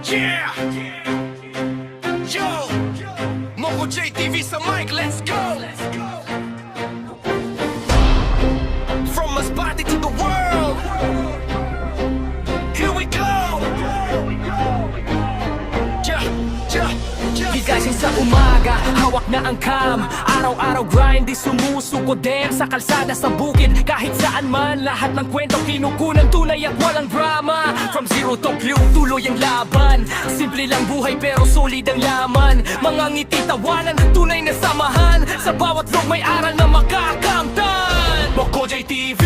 Yeah! Yo! Moko JTV sa mic, let's go! From Masbate to the world! Here we go! Yeah! Yeah! Yeah! Gigasing sa umaga, hawak na ang cam. Araw-araw grind, di sumusugod din sa kalsada sa bukid. Kahit saan man, lahat ng kwento kinukunan tunay at walang drama. From zero to blue, tuloy ang laban. Simple lang buhay pero solid ang laman. Mga ngiti, tawanan, tunay na samahan. Sa bawat vlog may aral na makakamtan. Moko JTV,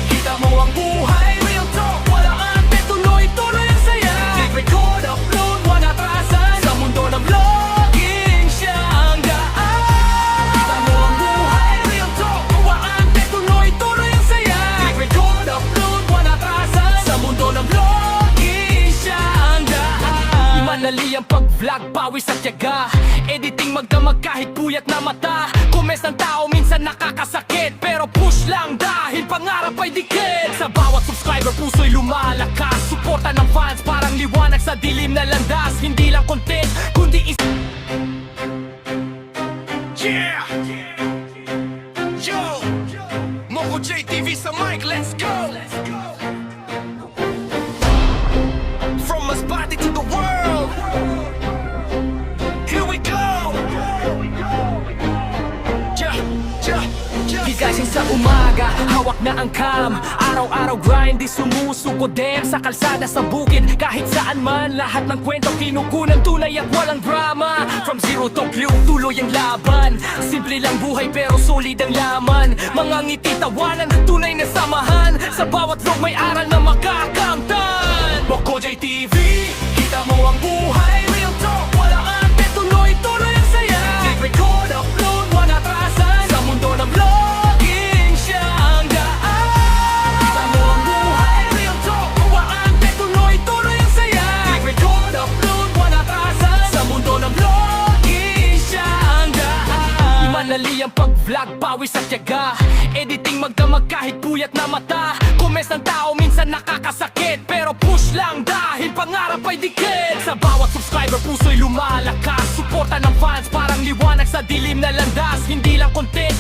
kita mo ang buhay. Real talk, wala ante, tuloy-tuloy ang saya. Click record, upload, wala atrasan. Sa mundo ng vlogging, siya ang daan. Kita mo ang buhay, real talk, wala ante, tuloy-tuloy ang saya. Click record, upload, wala atrasan. Sa mundo ng vlogging, siya ang daan. Manali ang pag-vlog, pawis at tiyaga. Editing magdamag kahit puyat na mata. Kumes ng tao minsan nakakasakit, pero push lang dahil pangarap ay dikit. Sa bawat subscriber puso'y lumalakas. Suporta ng fans parang liwanag sa dilim na landas. Hindi lang content kundi Yeah! Yo! Moko JTV sa mic, let's go! From Masbate to the world! Here we go! Yeah! Yeah! Yeah! Gigasing sa umaga, hawak na ang cam. Araw-araw grind, di sumusugod din sa kalsada sa bukid. Kahit saan man, lahat ng kwento kinukunan tunay at walang drama. From zero to blue, tuloy ang laban. Simple lang buhay pero solid ang laman. Mga ngiti, tawanan, tunay na samahan. Sa bawat vlog may aral na makakamtan. Moko JTV, kita mo ang buhay. Real talk, wala ante, tuloy-tuloy ang saya. Click record, upload, wala atrasan. Sa mundo ng vlogging, siya ang daan. Kita mo ang buhay, real talk, wala ante, tuloy-tuloy ang saya. Click record, upload, wala atrasan. Sa mundo ng vlogging, siya ang daan. Manali ang pag-vlog, pawis at tiyaga. Editing magdamag kahit puyat na mata. Kumes ng tao minsan nakakasakit, pero push lang dahil pangarap ay dikit. Sa bawat subscriber puso'y lumalakas. Suporta ng fans parang liwanag sa dilim na landas. Hindi lang content